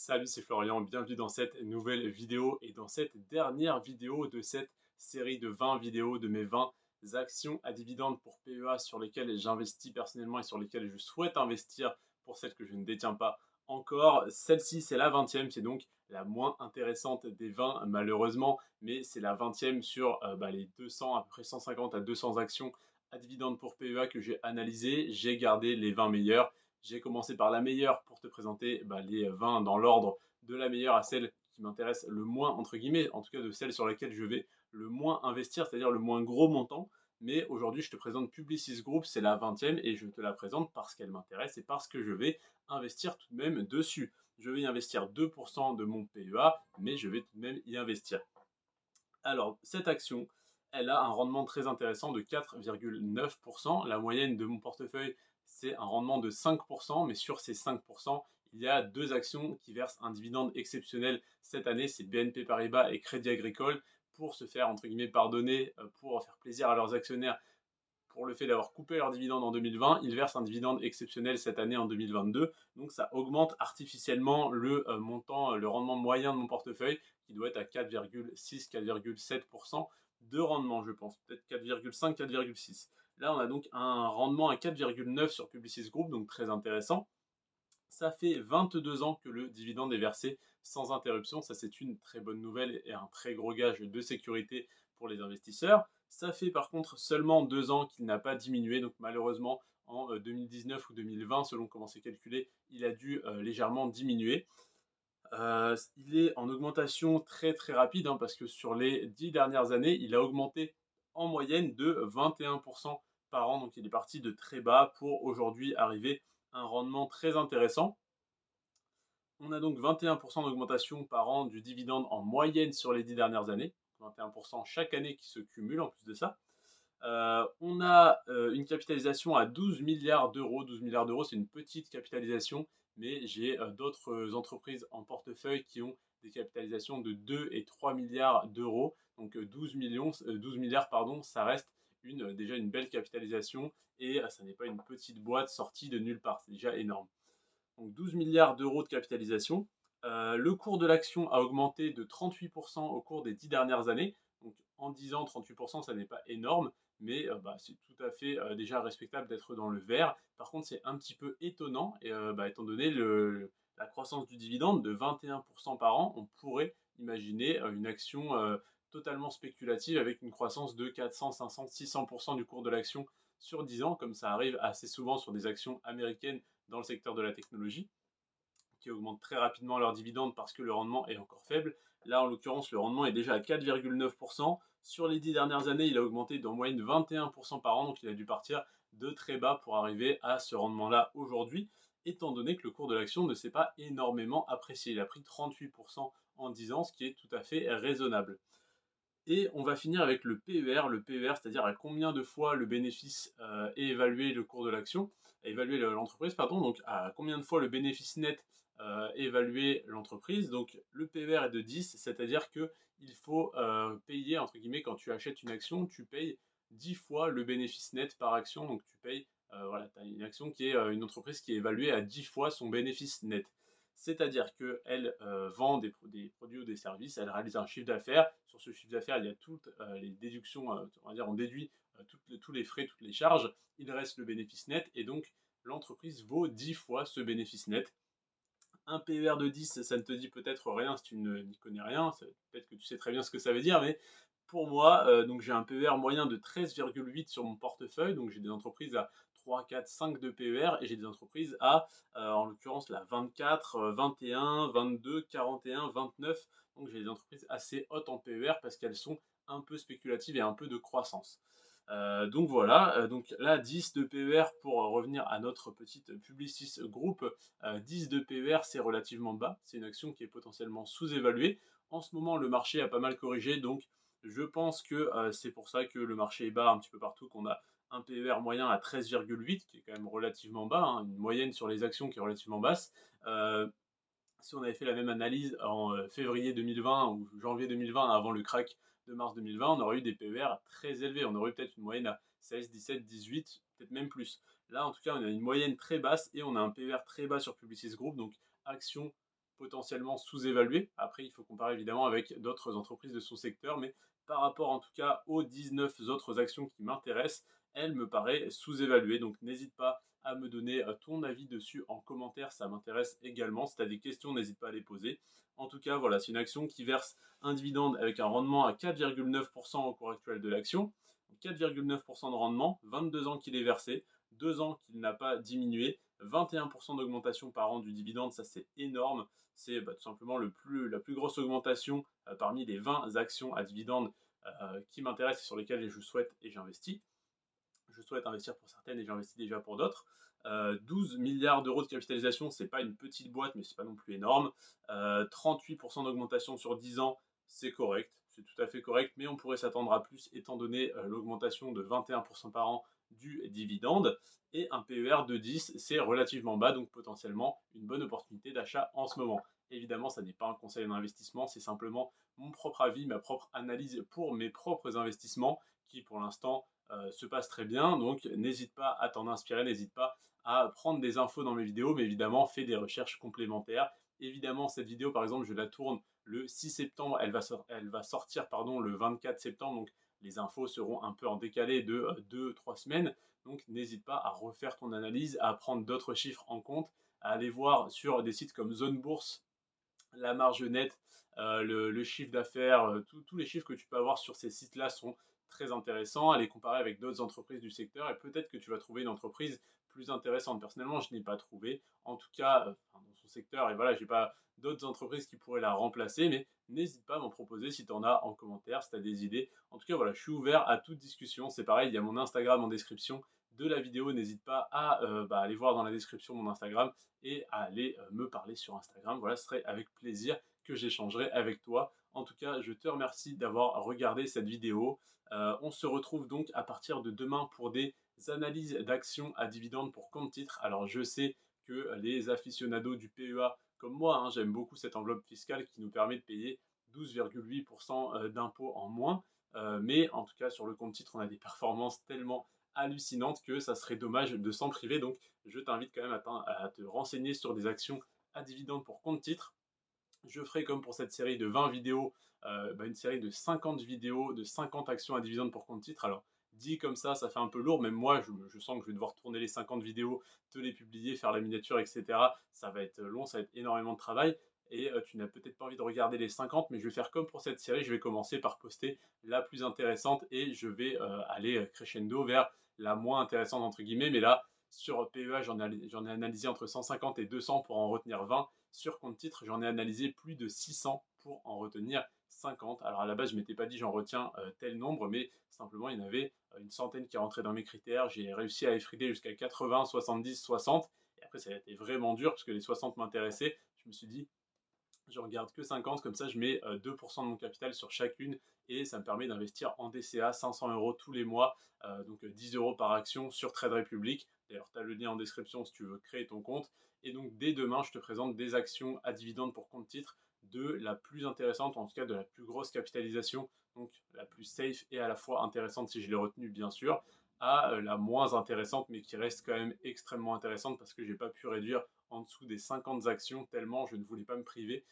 Salut, c'est Florian, bienvenue dans cette nouvelle vidéo et dans cette dernière vidéo de cette série de 20 vidéos de mes 20 actions à dividendes pour PEA sur lesquelles j'investis personnellement et sur lesquelles je souhaite investir pour celles que je ne détiens pas encore. Celle-ci, c'est la 20e, c'est donc la moins intéressante des 20 malheureusement, mais c'est la 20e sur les 200, à peu près 150 à 200 actions à dividendes pour PEA que j'ai analysées. J'ai gardé les 20 meilleures. J'ai commencé par la meilleure pour te présenter les 20 dans l'ordre de la meilleure à celle qui m'intéresse le moins, entre guillemets, en tout cas de celle sur laquelle je vais le moins investir, c'est-à-dire le moins gros montant. Mais aujourd'hui, je te présente Publicis Group, c'est la 20e et je te la présente parce qu'elle m'intéresse et parce que je vais investir tout de même dessus. Je vais y investir 2% de mon PEA, mais je vais tout de même y investir. Alors, cette action, elle a un rendement très intéressant de 4,9%. La moyenne de mon portefeuille, c'est un rendement de 5%, mais sur ces 5%, il y a deux actions qui versent un dividende exceptionnel cette année, c'est BNP Paribas et Crédit Agricole, pour se faire, entre guillemets, pardonner, pour faire plaisir à leurs actionnaires pour le fait d'avoir coupé leur dividende en 2020, ils versent un dividende exceptionnel cette année en 2022. Donc ça augmente artificiellement le montant, le rendement moyen de mon portefeuille qui doit être à 4,6-4,7% de rendement, je pense. Peut-être 4,5-4,6. Là, on a donc un rendement à 4,9 sur Publicis Group, donc très intéressant. Ça fait 22 ans que le dividende est versé sans interruption. Ça, c'est une très bonne nouvelle et un très gros gage de sécurité pour les investisseurs. Ça fait par contre seulement 2 ans qu'il n'a pas diminué. Donc malheureusement, en 2019 ou 2020, selon comment c'est calculé, il a dû légèrement diminuer. Il est en augmentation très très rapide parce que sur les 10 dernières années, il a augmenté en moyenne de 21% par an. Donc il est parti de très bas pour aujourd'hui arriver à un rendement très intéressant. On a donc 21% d'augmentation par an du dividende en moyenne sur les 10 dernières années. 21% chaque année qui se cumule en plus de ça. On a une capitalisation à 12 milliards d'euros. 12 milliards d'euros, c'est une petite capitalisation, mais j'ai d'autres entreprises en portefeuille qui ont des capitalisations de 2 et 3 milliards d'euros. Donc 12 milliards, pardon, ça reste déjà une belle capitalisation et ça n'est pas une petite boîte sortie de nulle part. C'est déjà énorme. Donc 12 milliards d'euros de capitalisation. Le cours de l'action a augmenté de 38% au cours des 10 dernières années. Donc en 10 ans, 38%, ça n'est pas énorme, mais c'est tout à fait déjà respectable d'être dans le vert. Par contre, c'est un petit peu étonnant, et, étant donné la croissance du dividende de 21% par an, on pourrait imaginer une action totalement spéculative avec une croissance de 400, 500, 600% du cours de l'action sur 10 ans, comme ça arrive assez souvent sur des actions américaines dans le secteur de la technologie, qui augmentent très rapidement leurs dividendes parce que le rendement est encore faible. Là, en l'occurrence, le rendement est déjà à 4,9%. Sur les 10 dernières années, il a augmenté d'en moyenne 21% par an, donc il a dû partir de très bas pour arriver à ce rendement-là aujourd'hui, étant donné que le cours de l'action ne s'est pas énormément apprécié. Il a pris 38% en 10 ans, ce qui est tout à fait raisonnable. Et on va finir avec le PER. Le PER, c'est-à-dire à combien de fois le bénéfice est évalué le cours de l'action, évalué l'entreprise, pardon, donc à combien de fois le bénéfice net est évalué l'entreprise. Donc le PER est de 10, c'est-à-dire qu'il faut payer, entre guillemets, quand tu achètes une action, tu payes 10 fois le bénéfice net par action. Donc tu payes, voilà, tu as une action qui est une entreprise qui est évaluée à 10 fois son bénéfice net. C'est-à-dire qu'elle vend des produits ou des services, elle réalise un chiffre d'affaires. Sur ce chiffre d'affaires, il y a toutes les déductions, on va dire, on déduit tous les frais, toutes les charges. Il reste le bénéfice net et donc l'entreprise vaut 10 fois ce bénéfice net. Un PER de 10, ça ne te dit peut-être rien si tu n'y connais rien. Peut-être que tu sais très bien ce que ça veut dire, mais pour moi, donc j'ai un PER moyen de 13,8 sur mon portefeuille. Donc j'ai des entreprises à 3, 4, 5 de PER et j'ai des entreprises à, en l'occurrence, la 24, 21, 22, 41, 29. Donc j'ai des entreprises assez hautes en PER parce qu'elles sont un peu spéculatives et un peu de croissance. Donc voilà, donc là 10 de PER pour revenir à notre petite Publicis Group. 10 de PER, c'est relativement bas, c'est une action qui est potentiellement sous-évaluée. En ce moment, le marché a pas mal corrigé, donc je pense que c'est pour ça que le marché est bas un petit peu partout, qu'on a un PER moyen à 13,8, qui est quand même relativement bas, hein, une moyenne sur les actions qui est relativement basse. Si on avait fait la même analyse en février 2020 ou janvier 2020 avant le crack de mars 2020, on aurait eu des PER très élevés. On aurait eu peut-être une moyenne à 16, 17, 18, peut-être même plus. Là, en tout cas, on a une moyenne très basse et on a un PER très bas sur Publicis Group. Donc, action potentiellement sous-évaluée. Après, il faut comparer évidemment avec d'autres entreprises de son secteur, mais par rapport en tout cas aux 19 autres actions qui m'intéressent, elle me paraît sous-évaluée. Donc n'hésite pas à me donner ton avis dessus en commentaire, ça m'intéresse également. Si tu as des questions, n'hésite pas à les poser. En tout cas, voilà, c'est une action qui verse un dividende avec un rendement à 4,9% au cours actuel de l'action. 4,9% de rendement, 22 ans qu'il est versé, 2 ans qu'il n'a pas diminué, 21% d'augmentation par an du dividende, ça c'est énorme. C'est tout simplement la plus grosse augmentation parmi les 20 actions à dividende qui m'intéressent et sur lesquelles je souhaite et j'investis. Je souhaite investir pour certaines et j'investis déjà pour d'autres. 12 milliards d'euros de capitalisation, c'est pas une petite boîte, mais c'est pas non plus énorme. 38% d'augmentation sur 10 ans, c'est correct, c'est tout à fait correct, mais on pourrait s'attendre à plus étant donné l'augmentation de 21% par an du dividende. Et un PER de 10, c'est relativement bas, donc potentiellement une bonne opportunité d'achat en ce moment. Évidemment, ça n'est pas un conseil d'investissement, c'est simplement mon propre avis, ma propre analyse pour mes propres investissements qui pour l'instant se passe très bien. Donc n'hésite pas à t'en inspirer, n'hésite pas à prendre des infos dans mes vidéos, mais évidemment fais des recherches complémentaires. Évidemment, cette vidéo par exemple, je la tourne le 6 septembre, elle va sortir le 24 septembre, donc les infos seront un peu en décalé de 2-3 semaines. Donc n'hésite pas à refaire ton analyse, à prendre d'autres chiffres en compte, à aller voir sur des sites comme Zone Bourse, la marge nette, le chiffre d'affaires, tous les chiffres que tu peux avoir sur ces sites-là sont très intéressants, à les comparer avec d'autres entreprises du secteur et peut-être que tu vas trouver une entreprise plus intéressante. Personnellement, je n'ai pas trouvé, en tout cas dans son secteur, et voilà, j'ai pas d'autres entreprises qui pourraient la remplacer, mais n'hésite pas à m'en proposer si tu en as en commentaire, si tu as des idées. En tout cas, voilà, je suis ouvert à toute discussion. C'est pareil, il y a mon Instagram en description de la vidéo. N'hésite pas à aller voir dans la description mon Instagram et à aller me parler sur Instagram. Voilà, ce serait avec plaisir que j'échangerai avec toi. En tout cas, je te remercie d'avoir regardé cette vidéo. On se retrouve donc à partir de demain pour des analyses d'actions à dividendes pour compte titre. Alors je sais que les aficionados du PEA comme moi, hein, j'aime beaucoup cette enveloppe fiscale qui nous permet de payer 12,8% d'impôts en moins. Mais en tout cas, sur le compte titre, on a des performances tellement hallucinantes que ça serait dommage de s'en priver. Donc, je t'invite quand même à te renseigner sur des actions à dividendes pour compte titre. Je ferai comme pour cette série de 20 vidéos, une série de 50 vidéos, de 50 actions à dividendes pour compte titre. Alors, dit comme ça fait un peu lourd. Même moi, je sens que je vais devoir tourner les 50 vidéos, te les publier, faire la miniature, etc. Ça va être long, ça va être énormément de travail. Et tu n'as peut-être pas envie de regarder les 50, mais je vais faire comme pour cette série. Je vais commencer par poster la plus intéressante et je vais aller crescendo vers la moins intéressante, entre guillemets. Mais là, sur PEA, j'en ai analysé entre 150 et 200 pour en retenir 20. Sur compte titre, j'en ai analysé plus de 600 pour en retenir 50. Alors à la base, je m'étais pas dit j'en retiens tel nombre, mais simplement il y en avait une centaine qui rentraient dans mes critères. J'ai réussi à effriter jusqu'à 80, 70, 60. Et après, ça a été vraiment dur parce que les 60 m'intéressaient. Je me suis dit, je regarde que 50, comme ça je mets 2% de mon capital sur chacune et ça me permet d'investir en DCA 500 euros tous les mois, donc 10 euros par action sur Trade Republic. D'ailleurs, tu as le lien en description si tu veux créer ton compte. Et donc dès demain, je te présente des actions à dividendes pour compte titre de la plus intéressante, en tout cas de la plus grosse capitalisation, donc la plus safe et à la fois intéressante si je l'ai retenue bien sûr, à la moins intéressante mais qui reste quand même extrêmement intéressante parce que j'ai pas pu réduire en dessous des 50 actions tellement je ne voulais pas me priver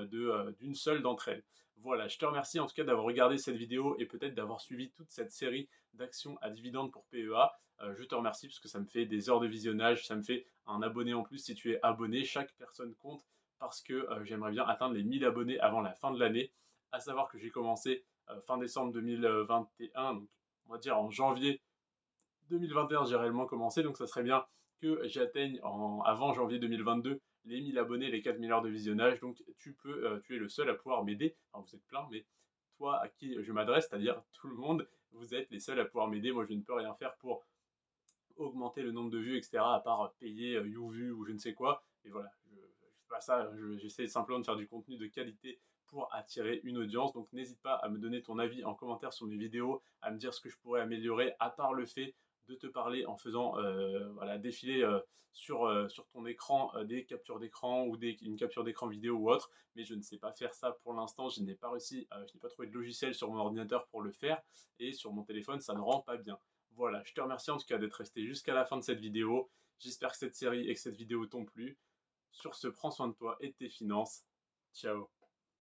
d'une seule d'entre elles. Voilà, je te remercie en tout cas d'avoir regardé cette vidéo et peut-être d'avoir suivi toute cette série d'actions à dividendes pour PEA. Je te remercie parce que ça me fait des heures de visionnage, ça me fait un abonné en plus si tu es abonné. Chaque personne compte parce que j'aimerais bien atteindre les 1000 abonnés avant la fin de l'année. À savoir que j'ai commencé fin décembre 2021, donc on va dire en janvier 2021, j'ai réellement commencé, donc ça serait bien que j'atteigne avant janvier 2022 les 1000 abonnés, les 4 000 heures de visionnage. Donc tu es le seul à pouvoir m'aider. Enfin, vous êtes plein, mais toi à qui je m'adresse, c'est-à-dire tout le monde, vous êtes les seuls à pouvoir m'aider. Moi, je ne peux rien faire pour augmenter le nombre de vues, etc., à part payer YouVu ou je ne sais quoi. Et voilà, je fais pas ça, j'essaie simplement de faire du contenu de qualité pour attirer une audience. Donc n'hésite pas à me donner ton avis en commentaire sur mes vidéos, à me dire ce que je pourrais améliorer, à part le fait de te parler en faisant défiler sur ton écran des captures d'écran ou une capture d'écran vidéo ou autre. Mais je ne sais pas faire ça pour l'instant, je n'ai pas réussi, je n'ai pas trouvé de logiciel sur mon ordinateur pour le faire et sur mon téléphone ça ne rend pas bien. Voilà, je te remercie en tout cas d'être resté jusqu'à la fin de cette vidéo. J'espère que cette série et que cette vidéo t'ont plu. Sur ce, prends soin de toi et de tes finances. Ciao.